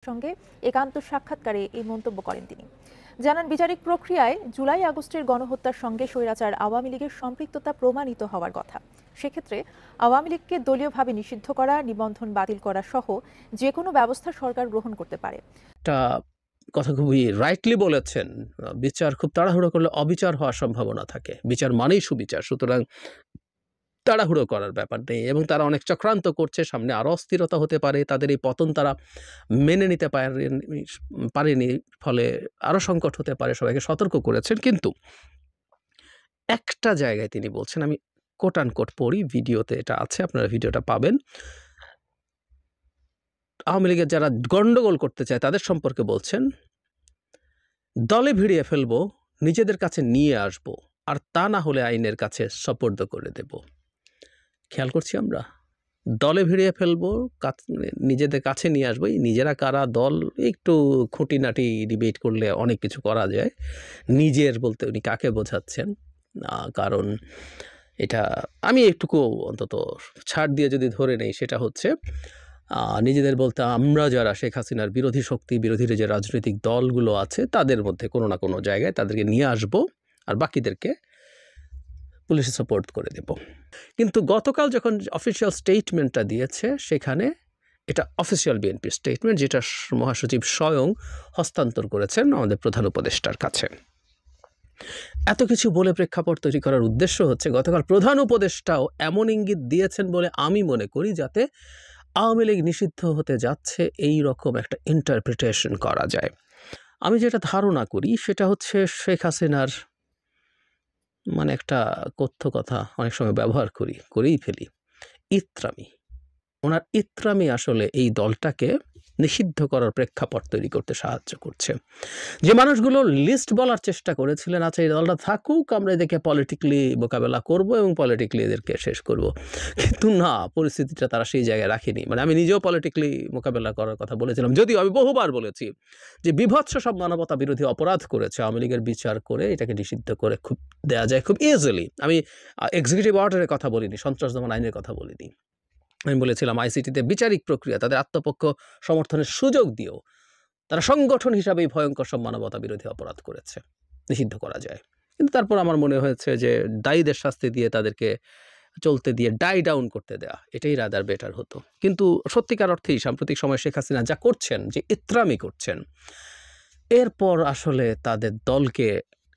সঙ্গে একান্ত সাক্ষাৎকারে এই মন্তব্য করেন তিনি। জানান, বিচারিক প্রক্রিয়ায় জুলাই আগস্টের গণহত্যার সঙ্গে স্বৈরাচার আওয়ামী লীগের সম্পৃক্ততা প্রমাণিত হওয়ার কথা। সেক্ষেত্রে আওয়ামী লীগকে দলীয়ভাবে নিষিদ্ধ করা, নিবন্ধন বাতিল করা সহ যে কোনো ব্যবস্থা সরকার গ্রহণ করতে পারে। কথা খুবই রাইটলি বলেছেন। বিচার খুব তাড়াহুড়ো করলে অবিচার হওয়ার সম্ভাবনা থাকে। বিচার মানেই সুবিচার, সুতরাং তাড়াহুড়ো করার ব্যাপার নেই। এবং তারা অনেক চক্রান্ত করছে, সামনে আরও অস্থিরতা হতে পারে। তাদের এই পতন তারা মেনে নিতে পারেনি, ফলে আরও সংকট হতে পারে, সবাইকে সতর্ক করেছেন। কিন্তু একটা জায়গায় তিনি বলছেন, আমি কোট অ্যান্ড কোট পড়ি, ভিডিওতে এটা আছে, আপনারা ভিডিওটা পাবেন। আওয়ামী লীগের যারা গন্ডগোল করতে চায় তাদের সম্পর্কে বলছেন, দলে ভিড়িয়ে ফেলবো, নিজেদের কাছে নিয়ে আসব, আর তা না হলে আইনের কাছে সোপর্দ করে দেব। খেয়াল করছি আমরা, দলে ভিড়িয়ে ফেলবো, নিজেদের কাছে নিয়ে আসবো। নিজেরা কারা, দল একটু খুঁটিনাটি ডিবেট করলে অনেক কিছু করা যায়। নিজের বলতে উনি কাকে বোঝাচ্ছেন? কারণ এটা আমি একটুকু অন্তত ছাড় দিয়ে যদি ধরে নেই, সেটা হচ্ছে নিজেদের বলতে আমরা যারা শেখ হাসিনার বিরোধী শক্তি, বিরোধীর যে রাজনৈতিক দলগুলো আছে তাদের মধ্যে কোনো না কোনো জায়গায় তাদেরকে নিয়ে আসব, আর বাকিদেরকে পুলিশে সাপোর্ট করে দেব। কিন্তু গতকাল যখন অফিসিয়াল স্টেটমেন্টটা দিয়েছে, সেখানে এটা অফিসিয়াল বিএনপির স্টেটমেন্ট, যেটা মহাসচিব স্বয়ং হস্তান্তর করেছেন আমাদের প্রধান উপদেষ্টার কাছে। এত কিছু বলে প্রেক্ষাপট তৈরি করার উদ্দেশ্য হচ্ছে, গতকাল প্রধান উপদেষ্টাও এমন ইঙ্গিত দিয়েছেন বলে আমি মনে করি, যাতে আওয়ামী লীগ নিষিদ্ধ হতে যাচ্ছে এই রকম একটা ইন্টারপ্রিটেশন করা যায়। আমি যেটা ধারণা করি সেটা হচ্ছে, শেখ হাসিনার মানে একটা কথ্য কথা অনেক সময় ব্যবহার করেই ফেলি, ইত্রামি। ওনার ইত্রামি আসলে এই দলটাকে নিষিদ্ধ করার প্রেক্ষাপট তৈরি করতে সাহায্য করছে। যে মানুষগুলো লিস্ট বলার চেষ্টা করেছিলেন, আচ্ছা এই দলটা থাকুক, আমরা এদেরকে পলিটিক্যালি মোকাবেলা করব এবং পলিটিক্যালি এদেরকে শেষ করব, কিন্তু না, পরিস্থিতিটা তারা সেই জায়গায় রাখেনি। মানে আমি নিজেও পলিটিক্যালি মোকাবেলা করার কথা বলেছিলাম, যদিও আমি বহুবার বলেছি যে বিভৎস সব মানবতা বিরোধী অপরাধ করেছে আওয়ামী লীগের, বিচার করে এটাকে নিষিদ্ধ করে খুব দেওয়া যায় খুব ইজিলি। আমি এক্সিকিউটিভ অর্ডারের কথা বলিনি, সন্ত্রাস দমন আইনের কথা বলিনি। আমি বলেছিলাম আইসিটিতে বিচারিক প্রক্রিয়া, তাদের আত্মপক্ষ সমর্থনের সুযোগ দিয়েও তারা সংগঠন হিসাবেই ভয়ঙ্কর সব মানবতা বিরোধী অপরাধ করেছে, নিষিদ্ধ করা যায়। কিন্তু তারপর আমার মনে হয়েছে যে দায়ীদের শাস্তি দিয়ে তাদেরকে চলতে দিয়ে ডাই ডাউন করতে দেওয়া, এটাই রাদার বেটার হতো। কিন্তু সত্যিকার অর্থেই সাম্প্রতিক সময় শেখ হাসিনা যা করছেন, যে ইত্রামি করছেন, এরপর আসলে তাদের দলকে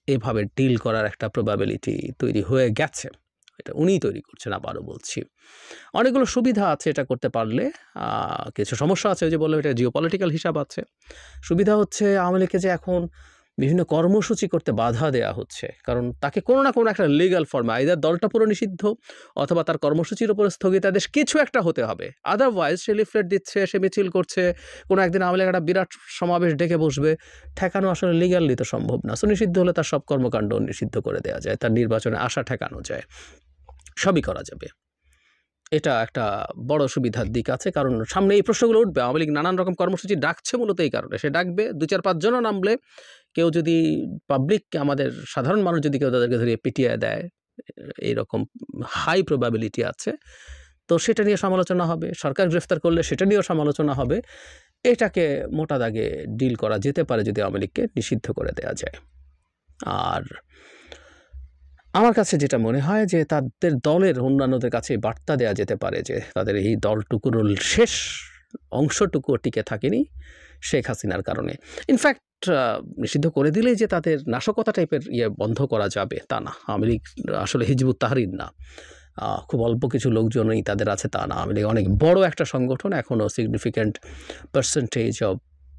এভাবে ডিল করার একটা প্রবাবিলিটি তৈরি হয়ে গেছে। এটা উনিই তৈরি করছেন। আবারও বলছি, অনেকগুলো সুবিধা আছে এটা করতে পারলে, কিছু সমস্যা আছে, যে বললাম এটা জিওপলিটিক্যাল হিসাব আছে। সুবিধা হচ্ছে আওয়ামী লীগকে যে এখন বিভিন্ন কর্মসূচি করতে বাধা দেওয়া হচ্ছে, কারণ তাকে কোনো না কোনো একটা লিগ্যাল ফর্মে আইদার দলটা পুরো নিষিদ্ধ অথবা তার কর্মসূচির উপরে স্থগিতাদেশ কিছু একটা হতে হবে। আদারওয়াইজ সে লিফলেট দিচ্ছে, সে মিছিল করছে, কোনো একদিন আওয়ামী লীগ একটা বিরাট সমাবেশ ডেকে বসবে, ঠেকানো আসলে লিগ্যালি তো সম্ভব না। সো নিষিদ্ধ হলে তার সব কর্মকাণ্ড নিষিদ্ধ করে দেওয়া যায়, তার নির্বাচনে আসা ঠেকানো যায়, সবই করা যাবে। এটা একটা বড় সুবিধার দিক আছে, কারণ সামনে এই প্রশ্নগুলো উঠবে। আওয়ামী লীগ নানান রকম কর্মসূচি ডাকছে মূলত এই কারণে। সে ডাকবে, 2-4-5 জনও নামলে, কেউ যদি পাবলিক, আমাদের সাধারণ মানুষ যদি কেউ তাদেরকে ধরিয়ে পিটিয়ে দেয়, এইরকম হাই প্রবাবিলিটি আছে, তো সেটা নিয়ে সমালোচনা হবে। সরকার গ্রেফতার করলে সেটা নিয়েও সমালোচনা হবে। এটাকে মোটা দাগে ডিল করা যেতে পারে যদি আওয়ামী লীগকে নিষিদ্ধ করে দেওয়া যায়। আর আমার কাছে যেটা মনে হয় যে তাদের দলের অন্যান্যদের কাছে বার্তা দেওয়া যেতে পারে যে তাদের এই দলটুকুর শেষ অংশটুকু টিকে থাকেনি শেখ হাসিনার কারণে। ইনফ্যাক্ট নিষিদ্ধ করে দিলেই যে তাদের নাশকতা টাইপের বন্ধ করা যাবে তা না। আওয়ামী লীগ আসলে হিজবুত তাহরির না, খুব অল্প কিছু লোকজনই তাদের আছে তা না। আওয়ামী লীগ অনেক বড় একটা সংগঠন, এখনও সিগনিফিক্যান্ট পার্সেন্টেজ অফ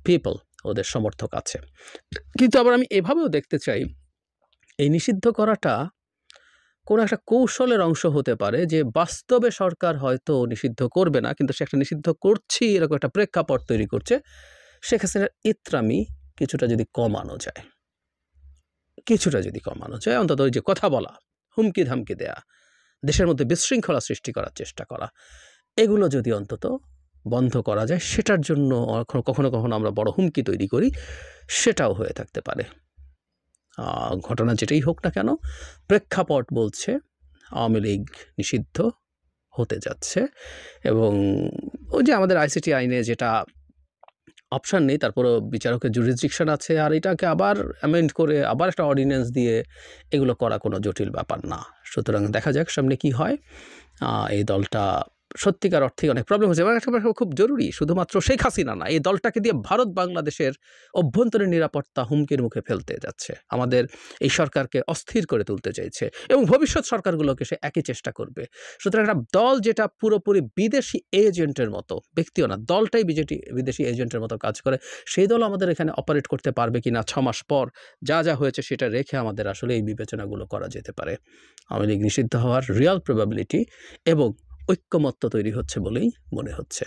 পিপল ওদের সমর্থক আছে। কিন্তু আবার আমি এভাবেও দেখতে চাই, এই নিষিদ্ধ করাটা কোনো একটা কৌশলের অংশ হতে পারে, যে বাস্তবে সরকার হয়তো নিষিদ্ধ করবে না, কিন্তু সে একটা নিষিদ্ধ করছি এরকম একটা প্রেক্ষাপট তৈরি করছে। শেখ হাসিনার ইত্রামি কিছুটা যদি কমানো যায়, অন্তত ওই যে কথা বলা, হুমকি ধামকি দেয়া, দেশের মধ্যে বিশৃঙ্খলা সৃষ্টি করার চেষ্টা করা, এগুলো যদি অন্তত বন্ধ করা যায়, সেটার জন্য কখনো কখনো আমরা বড় হুমকি তৈরি করি, সেটাও হয়ে থাকতে পারে। ঘটনা যেটাই হোক না কেন, প্রেক্ষাপট বলছে আওয়ামী লীগ নিষিদ্ধ হতে যাচ্ছে। এবং ওই যে আমাদের আইসিটি আইনে যেটা অপশন নেই, তারপরেও বিচারকের জুরিসডিকশন আছে, আর এটাকে আবার অ্যামেন্ড করে আবার একটা অর্ডিন্যান্স দিয়ে এগুলো করা কোনো জটিল ব্যাপার না। সুতরাং দেখা যাক সামনে কি হয়। এই দলটা সত্যিকার অর্থে অনেক প্রবলেম হচ্ছে এবং একটা ব্যাপার খুব জরুরি, শুধুমাত্র শেখ হাসিনা না, এই দলটাকে দিয়ে ভারত বাংলাদেশের অভ্যন্তরীণ নিরাপত্তা হুমকির মুখে ফেলতে যাচ্ছে, আমাদের এই সরকারকে অস্থির করে তুলতে চাইছে এবং ভবিষ্যৎ সরকারগুলোকে সে একই চেষ্টা করবে। সুতরাং একটা দল যেটা পুরোপুরি বিদেশি এজেন্টের মতো, ব্যক্তিও না, দলটাই বিদেশি এজেন্টের মতো কাজ করে, সেই দল আমাদের এখানে অপারেট করতে পারবে কি না 6 মাস পর যা যা হয়েছে সেটা রেখে আমাদের আসলে এই বিবেচনাগুলো করা যেতে পারে। আওয়ামী লীগ নিষিদ্ধ হওয়ার রিয়াল প্রবাবিলিটি এবং ঐক্যমত্য তৈরি হচ্ছে বলেই মনে হচ্ছে।